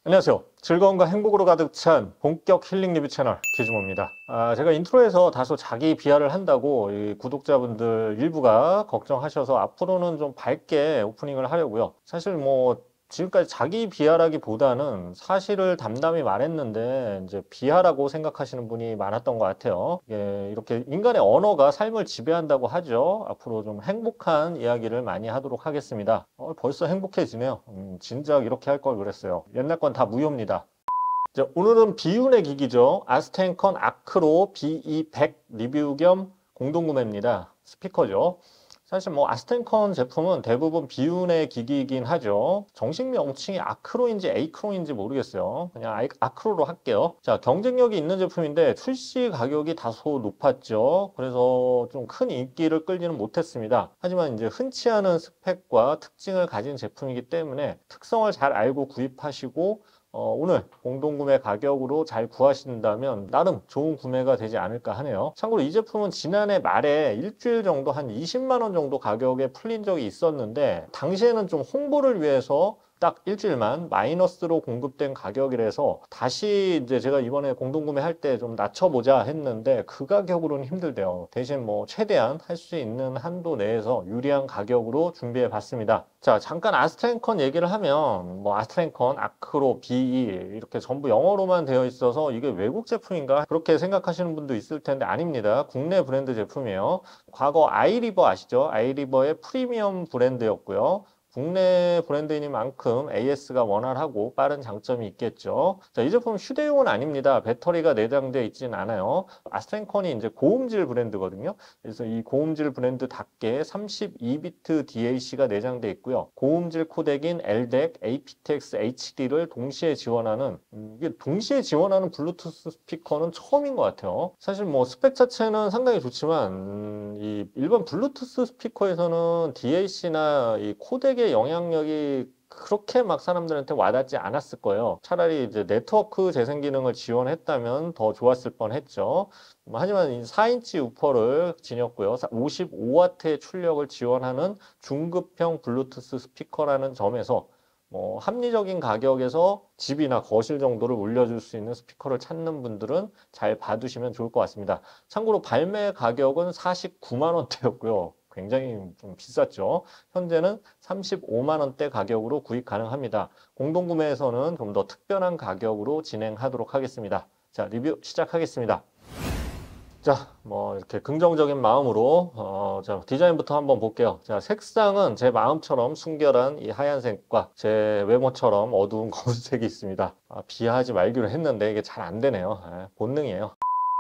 안녕하세요. 즐거움과 행복으로 가득 찬 본격 힐링 리뷰 채널 기주모입니다. 제가 인트로에서 다소 자기 비하를 한다고 이 구독자분들 일부가 걱정하셔서 앞으로는 좀 밝게 오프닝을 하려고요. 사실 지금까지 자기 비하라기보다는 사실을 담담히 말했는데 이제 비하라고 생각하시는 분이 많았던 것 같아요. 이렇게 인간의 언어가 삶을 지배한다고 하죠. 앞으로 좀 행복한 이야기를 많이 하도록 하겠습니다. 벌써 행복해지네요. 진작 이렇게 할 걸 그랬어요. 옛날 건 다 무효입니다. 자, 오늘은 비운의 기기죠. 아스텐컨 아크로 BE100 리뷰 겸 공동구매입니다. 스피커죠. 사실 아스텐컨 제품은 대부분 비운의 기기이긴 하죠. 정식 명칭이 아크로인지 에이크로인지 모르겠어요. 그냥 아크로로 할게요. 자, 경쟁력이 있는 제품인데 출시 가격이 다소 높았죠. 그래서 좀 큰 인기를 끌지는 못했습니다. 하지만 이제 흔치 않은 스펙과 특징을 가진 제품이기 때문에 특성을 잘 알고 구입하시고 오늘 공동구매 가격으로 잘 구하신다면 나름 좋은 구매가 되지 않을까 하네요. 참고로 이 제품은 지난해 말에 일주일 정도 한 20만 원 정도 가격에 풀린 적이 있었는데 당시에는 좀 홍보를 위해서 딱 일주일만 마이너스로 공급된 가격이라서 다시 이제 제가 이번에 공동구매할 때 좀 낮춰보자 했는데 그 가격으로는 힘들대요. 대신 최대한 할 수 있는 한도 내에서 유리한 가격으로 준비해 봤습니다. 자, 잠깐 아스트랜컨 얘기를 하면 아스트랜컨, 아크로, BE 이렇게 전부 영어로만 되어 있어서 이게 외국 제품인가 그렇게 생각하시는 분도 있을 텐데 아닙니다. 국내 브랜드 제품이에요. 과거 아이리버 아시죠? 아이리버의 프리미엄 브랜드였고요. 국내 브랜드이니만큼 AS가 원활하고 빠른 장점이 있겠죠. 자, 이 제품 휴대용은 아닙니다. 배터리가 내장되어 있진 않아요. 아스텐컨이 이제 고음질 브랜드거든요. 그래서 이 고음질 브랜드답게 32비트 DAC가 내장되어 있고요. 고음질 코덱인 LDAC, aptX HD를 동시에 지원하는 이게 동시에 지원하는 블루투스 스피커는 처음인 것 같아요. 사실 스펙 자체는 상당히 좋지만 이 일반 블루투스 스피커에서는 DAC나 이 코덱의 영향력이 그렇게 막 사람들한테 와닿지 않았을 거예요. 차라리 이제 네트워크 재생 기능을 지원했다면 더 좋았을 뻔했죠. 하지만 이 4인치 우퍼를 지녔고요. 55W의 출력을 지원하는 중급형 블루투스 스피커라는 점에서 합리적인 가격에서 집이나 거실 정도를 올려줄 수 있는 스피커를 찾는 분들은 잘 봐두시면 좋을 것 같습니다. 참고로 발매 가격은 49만 원대였고요. 굉장히 좀 비쌌죠. 현재는 35만 원대 가격으로 구입 가능합니다. 공동구매에서는 좀 더 특별한 가격으로 진행하도록 하겠습니다. 자, 리뷰 시작하겠습니다. 자, 이렇게 긍정적인 마음으로 자, 디자인부터 한번 볼게요. 자, 색상은 제 마음처럼 순결한 이 하얀색과 제 외모처럼 어두운 검은색이 있습니다. 비하하지 말기로 했는데 이게 잘 안 되네요. 본능이에요.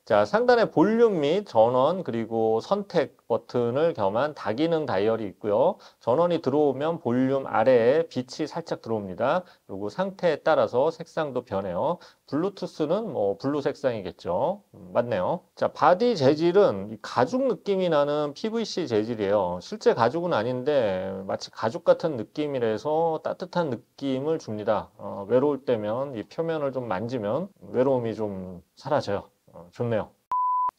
자, 상단에 볼륨 및 전원 그리고 선택 버튼을 겸한 다기능 다이얼이 있고요. 전원이 들어오면 볼륨 아래에 빛이 살짝 들어옵니다. 그리고 상태에 따라서 색상도 변해요. 블루투스는 블루 색상이겠죠. 맞네요. 자, 바디 재질은 이 가죽 느낌이 나는 PVC 재질이에요. 실제 가죽은 아닌데 마치 가죽 같은 느낌이라서 따뜻한 느낌을 줍니다. 외로울 때면 이 표면을 좀 만지면 외로움이 좀 사라져요. 좋네요.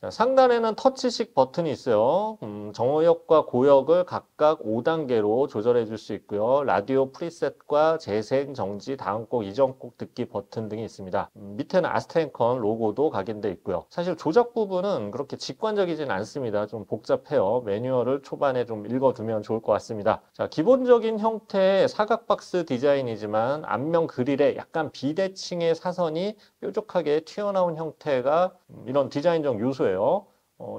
자, 상단에는 터치식 버튼이 있어요. 정어역과 고역을 각각 5단계로 조절해 줄 수 있고요. 라디오 프리셋과 재생, 정지, 다음 곡, 이전 곡 듣기 버튼 등이 있습니다. 밑에는 아스텐컨 로고도 각인돼 있고요. 사실 조작 부분은 그렇게 직관적이진 않습니다. 좀 복잡해요. 매뉴얼을 초반에 좀 읽어두면 좋을 것 같습니다. 자, 기본적인 형태의 사각 박스 디자인이지만 앞면 그릴에 약간 비대칭의 사선이 뾰족하게 튀어나온 형태가 이런 디자인적 요소예요.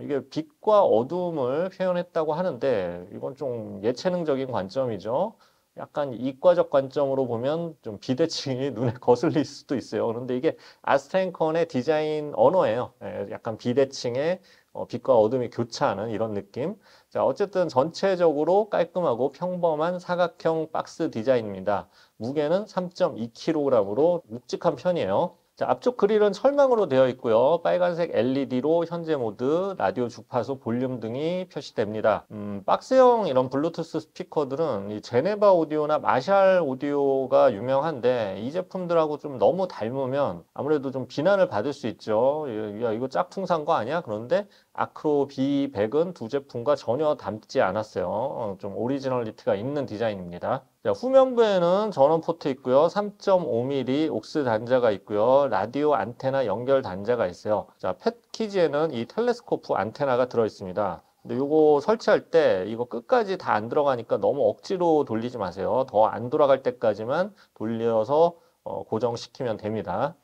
이게 빛과 어두움을 표현했다고 하는데 이건 좀 예체능적인 관점이죠. 약간 이과적 관점으로 보면 좀 비대칭이 눈에 거슬릴 수도 있어요. 그런데 이게 아스텐컨의 디자인 언어예요. 약간 비대칭의 빛과 어둠이 교차하는 이런 느낌. 자, 어쨌든 전체적으로 깔끔하고 평범한 사각형 박스 디자인입니다. 무게는 3.2kg으로 묵직한 편이에요. 자, 앞쪽 그릴은 철망으로 되어 있고요. 빨간색 LED로 현재 모드, 라디오 주파수, 볼륨 등이 표시됩니다. 박스형 이런 블루투스 스피커들은 이 제네바 오디오나 마샬 오디오가 유명한데 이 제품들하고 좀 너무 닮으면 아무래도 좀 비난을 받을 수 있죠. 야, 이거 짝퉁 산 거 아니야? 그런데 아크로 B100은 두 제품과 전혀 닮지 않았어요. 좀 오리지널리티가 있는 디자인입니다. 자, 후면부에는 전원 포트 있고요. 3.5mm 옥스 단자가 있고요. 라디오 안테나 연결 단자가 있어요. 자, 패키지에는 이 텔레스코프 안테나가 들어 있습니다. 근데 이거 설치할 때 이거 끝까지 다 안 들어가니까 너무 억지로 돌리지 마세요. 더 안 돌아갈 때까지만 돌려서 고정시키면 됩니다.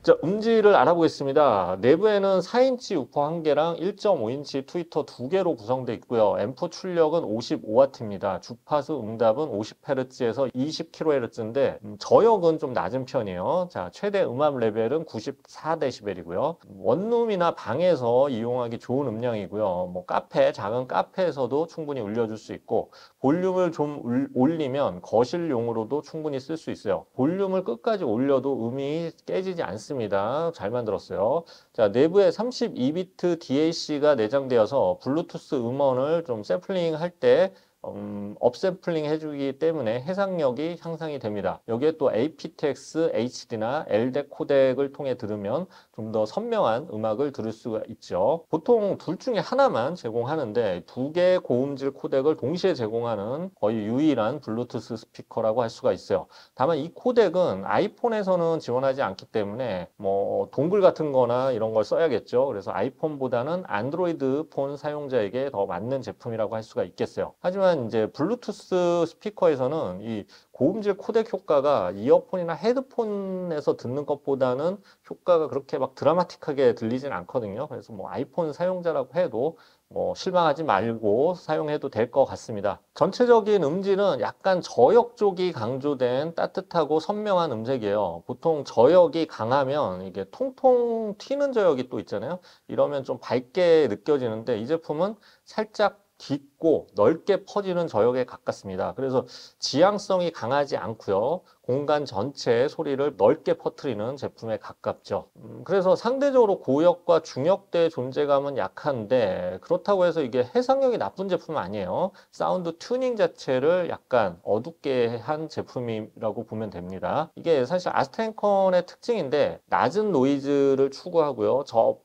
자, 음질을 알아보겠습니다. 내부에는 4인치 우퍼 1개랑 1.5인치 트위터 2개로 구성되어 있고요. 앰프 출력은 55W입니다. 주파수 응답은 50Hz에서 20kHz인데 저역은 좀 낮은 편이에요. 자, 최대 음압 레벨은 94dB이고요. 원룸이나 방에서 이용하기 좋은 음량이고요. 뭐 카페, 작은 카페에서도 충분히 울려줄 수 있고 볼륨을 좀 올리면 거실용으로도 충분히 쓸 수 있어요. 볼륨을 끝까지 올려도 음이 깨지지 않습니다. 잘 만들었어요. 자, 내부에 32비트 DAC가 내장되어서 블루투스 음원을 좀 샘플링 할 때 업샘플링 해주기 때문에 해상력이 향상이 됩니다. 여기에 또 aptX HD나 LDAC 코덱을 통해 들으면 좀 더 선명한 음악을 들을 수가 있죠. 보통 둘 중에 하나만 제공하는데 두 개의 고음질 코덱을 동시에 제공하는 거의 유일한 블루투스 스피커라고 할 수가 있어요. 다만 이 코덱은 아이폰에서는 지원하지 않기 때문에 뭐 동글 같은 거나 이런 걸 써야겠죠. 그래서 아이폰보다는 안드로이드 폰 사용자에게 더 맞는 제품이라고 할 수가 있겠어요. 하지만 이제 블루투스 스피커에서는 이 고음질 코덱 효과가 이어폰이나 헤드폰에서 듣는 것보다는 효과가 그렇게 막 드라마틱하게 들리진 않거든요. 그래서 뭐 아이폰 사용자라고 해도 뭐 실망하지 말고 사용해도 될 것 같습니다. 전체적인 음질은 약간 저역 쪽이 강조된 따뜻하고 선명한 음색이에요. 보통 저역이 강하면 이게 통통 튀는 저역이 또 있잖아요. 이러면 좀 밝게 느껴지는데 이 제품은 살짝 깊고 넓게 퍼지는 저역에 가깝습니다. 그래서 지향성이 강하지 않고요. 공간 전체의 소리를 넓게 퍼뜨리는 제품에 가깝죠. 그래서 상대적으로 고역과 중역대의 존재감은 약한데 그렇다고 해서 이게 해상력이 나쁜 제품은 아니에요. 사운드 튜닝 자체를 약간 어둡게 한 제품이라고 보면 됩니다. 이게 사실 아스텐컨의 특징인데 낮은 노이즈를 추구하고요.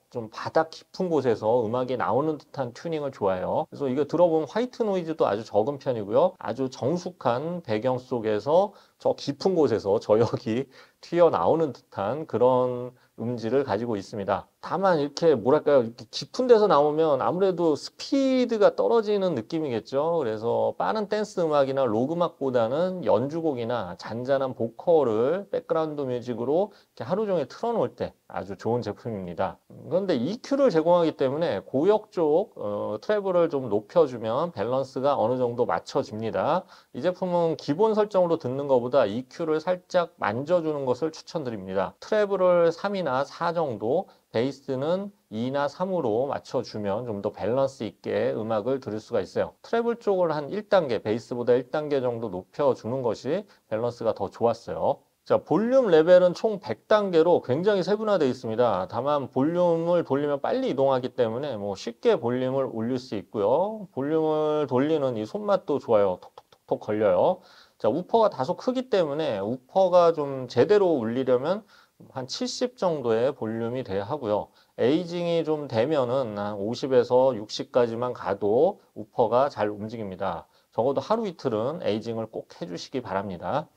좀 바닥 깊은 곳에서 음악이 나오는 듯한 튜닝을 좋아해요. 그래서 이거 들어보면 화이트 노이즈도 아주 적은 편이고요. 아주 정숙한 배경 속에서 저 깊은 곳에서 저역이 튀어나오는 듯한 그런 음질을 가지고 있습니다. 다만 이렇게 뭐랄까요, 이렇게 깊은 데서 나오면 아무래도 스피드가 떨어지는 느낌이겠죠. 그래서 빠른 댄스 음악이나 록 음악보다는 연주곡이나 잔잔한 보컬을 백그라운드 뮤직으로 이렇게 하루 종일 틀어놓을 때 아주 좋은 제품입니다. 그런데 EQ를 제공하기 때문에 고역 쪽 트래블을 좀 높여주면 밸런스가 어느 정도 맞춰집니다. 이 제품은 기본 설정으로 듣는 것보다 EQ를 살짝 만져주는 것을 추천드립니다. 트래블을 3이나 4 정도, 베이스는 2나 3으로 맞춰주면 좀 더 밸런스 있게 음악을 들을 수가 있어요. 트래블 쪽을 한 1단계, 베이스보다 1단계 정도 높여주는 것이 밸런스가 더 좋았어요. 자, 볼륨 레벨은 총 100단계로 굉장히 세분화되어 있습니다. 다만 볼륨을 돌리면 빨리 이동하기 때문에 뭐 쉽게 볼륨을 올릴 수 있고요. 볼륨을 돌리는 이 손맛도 좋아요. 톡톡톡톡 걸려요. 자, 우퍼가 다소 크기 때문에 우퍼가 좀 제대로 울리려면 한 70 정도의 볼륨이 돼야 하고요. 에이징이 좀 되면은 한 50에서 60까지만 가도 우퍼가 잘 움직입니다. 적어도 하루 이틀은 에이징을 꼭 해주시기 바랍니다.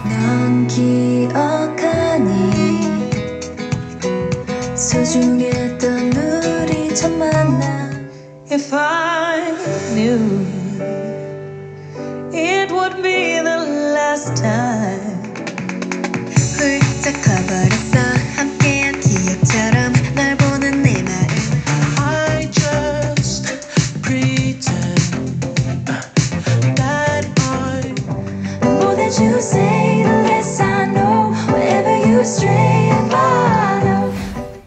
넌 기억하니 소중했던 우리 첫 만남. If I knew it would be the last time. 훌쩍 커버렸어 함께한 기억처럼 널 보는 내 마음. I just pretend that I more than you say the less I know wherever you stray I follow.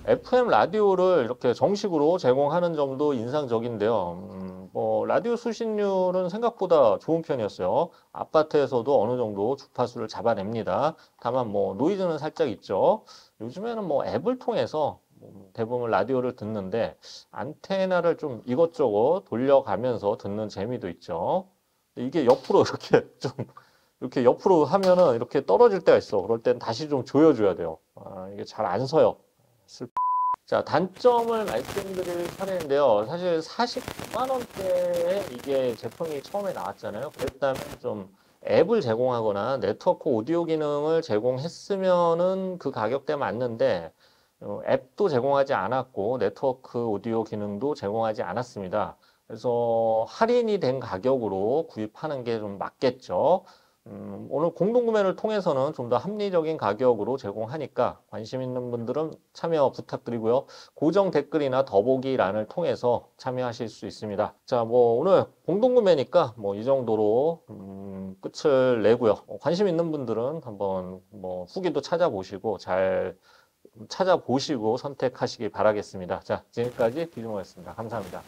FM 라디오를 이렇게 정식으로 제공하는 점도 인상적인데요. 뭐 라디오 수신율은 생각보다 좋은 편이었어요. 아파트에서도 어느 정도 주파수를 잡아냅니다. 다만 뭐 노이즈는 살짝 있죠. 요즘에는 뭐 앱을 통해서 대부분 라디오를 듣는데 안테나를 좀 이것저것 돌려가면서 듣는 재미도 있죠. 이게 옆으로 이렇게 좀 이렇게 옆으로 하면은 이렇게 떨어질 때가 있어. 그럴 땐 다시 좀 조여줘야 돼요. 이게 잘 안 서요. 자, 단점을 말씀드릴 차례인데요. 사실 49만 원대에 이게 제품이 처음에 나왔잖아요. 그랬다면 좀 앱을 제공하거나 네트워크 오디오 기능을 제공했으면은 그 가격대 맞는데 앱도 제공하지 않았고 네트워크 오디오 기능도 제공하지 않았습니다. 그래서 할인이 된 가격으로 구입하는 게 좀 맞겠죠. 오늘 공동구매를 통해서는 좀 더 합리적인 가격으로 제공하니까 관심 있는 분들은 참여 부탁드리고요. 고정 댓글이나 더보기란을 통해서 참여하실 수 있습니다. 자, 뭐 오늘 공동구매니까 뭐 이 정도로 끝을 내고요. 관심 있는 분들은 한번 뭐 후기도 찾아보시고 잘 찾아보시고 선택하시기 바라겠습니다. 자, 지금까지 비주모였습니다. 감사합니다.